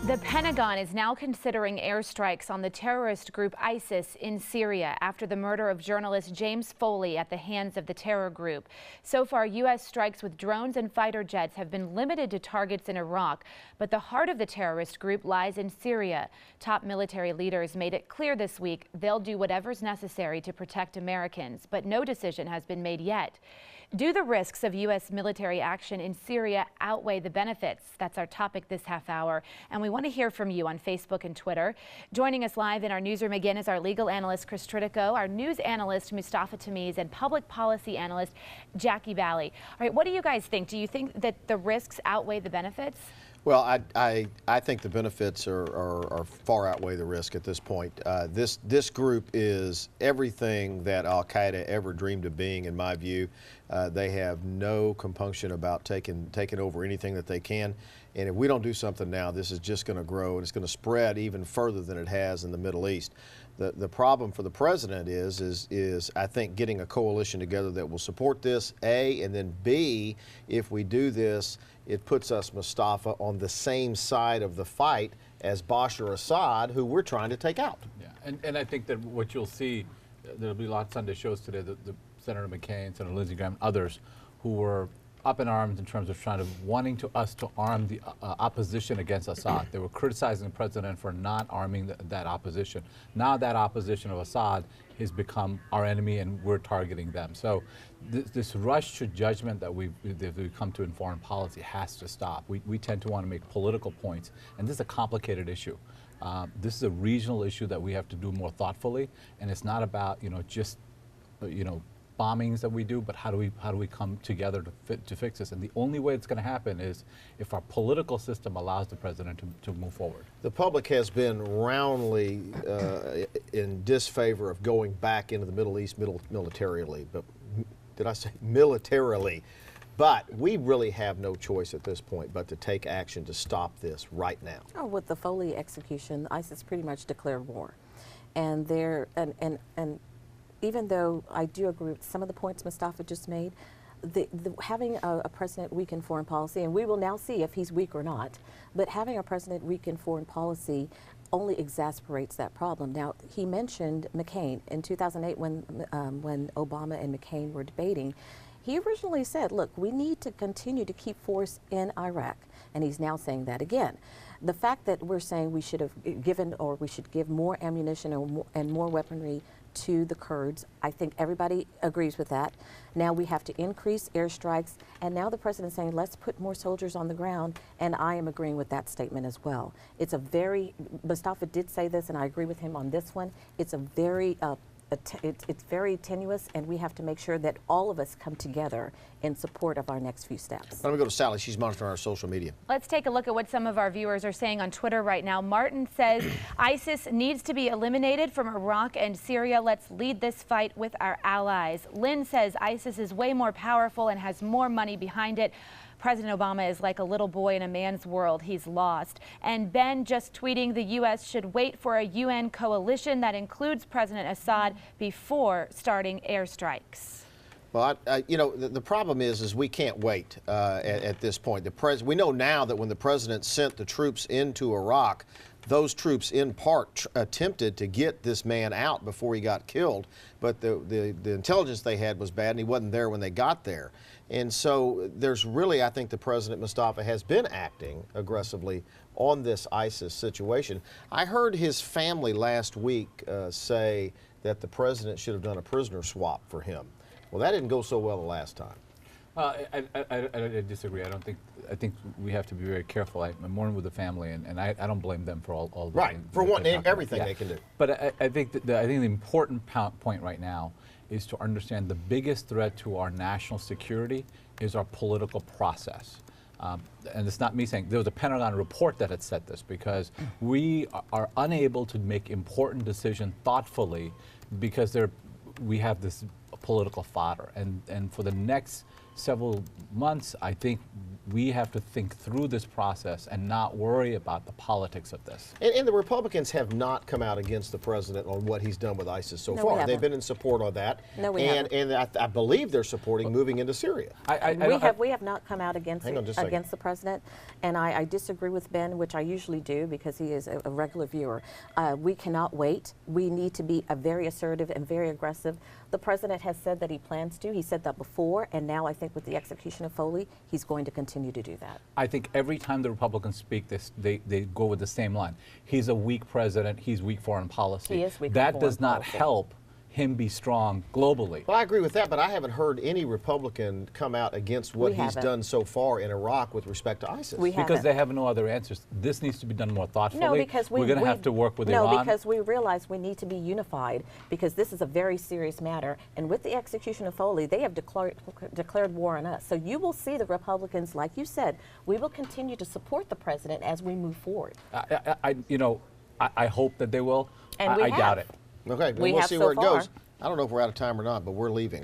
The Pentagon is now considering airstrikes on the terrorist group ISIS in Syria after the murder of journalist James Foley at the hands of the terror group. So far, U.S. strikes with drones and fighter jets have been limited to targets in Iraq, but the heart of the terrorist group lies in Syria. Top military leaders made it clear this week they'll do whatever's necessary to protect Americans, but no decision has been made yet. Do the risks of U.S. military action in Syria outweigh the benefits? That's our topic this half hour, and we want to hear from you on Facebook and Twitter. Joining us live in our newsroom again is our legal analyst, Chris Tritico, our news analyst, Mustafa Tamiz, and public policy analyst, Jackie Bally. All right, what do you guys think? Do you think that the risks outweigh the benefits? Well, I think the benefits are far outweigh the risk at this point. This group is everything that Al-Qaeda ever dreamed of being, in my view. They have no compunction about taking over anything that they can. And if we don't do something now, this is just going to grow, and it's going to spread even further than it has in the Middle East. The problem for the president is I think getting a coalition together that will support this, A, and then B, if we do this, it puts us, Mustafa, on the same side of the fight as Bashar Assad, who we're trying to take out. Yeah, and I think that what you'll see, there'll be a lot of Sunday shows today, the Senator McCain, Senator Lindsey Graham, others who were up in arms in terms of wanting us to arm the opposition against Assad. They were criticizing the president for not arming that opposition. Now that opposition of Assad has become our enemy, and we're targeting them. So this rush to judgment that we've come to in foreign policy has to stop. We tend to want to make political points, and this is a complicated issue. This is a regional issue that we have to do more thoughtfully, and it's not about just bombings that we do, but how do we come together to fix this? And the only way it's going to happen is if our political system allows the president to move forward. The public has been roundly in disfavor of going back into the Middle East militarily, but did I say militarily? But we really have no choice at this point but to take action to stop this right now. Oh, with the Foley execution, ISIS pretty much declared war, and even though I do agree with some of the points Mustafa just made, having a president weak in foreign policy, and we will now see if he's weak or not, but having a president weak in foreign policy only exacerbates that problem. Now, he mentioned McCain. In 2008, when Obama and McCain were debating, he originally said, look, we need to continue to keep force in Iraq, and he's now saying that again. The fact that we're saying we should have given, or we should give more ammunition and more weaponry to the Kurds, I think everybody agrees with that. Now we have to increase airstrikes, and now the president's saying let's put more soldiers on the ground, and I am agreeing with that statement as well. It's a very, Mustafa did say this, and I agree with him on this one, it's a very it's very tenuous, and we have to make sure that all of us come together in support of our next few steps. Let me go to Sally. She's monitoring our social media. Let's take a look at what some of our viewers are saying on Twitter right now. Martin says ISIS needs to be eliminated from Iraq and Syria. Let's lead this fight with our allies. Lynn says ISIS is way more powerful and has more money behind it. President Obama is like a little boy in a man's world. He's lost. And Ben just tweeting the U.S. should wait for a UN coalition that includes President Assad before starting airstrikes. Well, the problem is we can't wait at this point. We know now that when the president sent the troops into Iraq, those troops in part attempted to get this man out before he got killed, but the intelligence they had was bad, and he wasn't there when they got there. And so there's really, I think the president, Mustafa, has been acting aggressively on this ISIS situation. I heard his family last week say that the president should have done a prisoner swap for him. Well, that didn't go so well the last time. I disagree. I think we have to be very careful. I'm mourning with the family, and I don't blame them for all right. For one, everything they can do. But I think the important point right now is to understand the biggest threat to our national security is our political process. And it's not me saying, there was a Pentagon report that had said this, because we are unable to make important decisions thoughtfully because we have this political fodder. And for the next several months, I think we have to think through this process and not worry about the politics of this. And the Republicans have not come out against the president on what he's done with ISIS so No, we far. haven't. They've been in support of that. No, we and haven't. And I believe they're supporting moving into Syria. We have not come out against Hang on just a second. against the president, and I disagree with Ben, which I usually do because he is a regular viewer. We cannot wait. We need to be very assertive and very aggressive. The president has said that he plans to. He said that before, and now I think with the execution of Foley, he's going to continue to do that. I think every time the Republicans speak this, they go with the same line. He's a weak president. He's weak foreign policy. He is weak That foreign does not policy. help him be strong globally. Well, I agree with that, but I haven't heard any Republican come out against what We he's haven't. done so far in Iraq with respect to ISIS. We Because haven't. they have no other answers. This needs to be done more thoughtfully. No, because we're going to have to work with Iran. No, because we realize we need to be unified because this is a very serious matter. And with the execution of Foley, they have declared war on us. So you will see the Republicans, like you said, we will continue to support the president as we move forward. I hope that they will. And we I doubt have. it. Okay, We we'll have see so where it far. goes. I don't know if we're out of time or not, but we're leaving.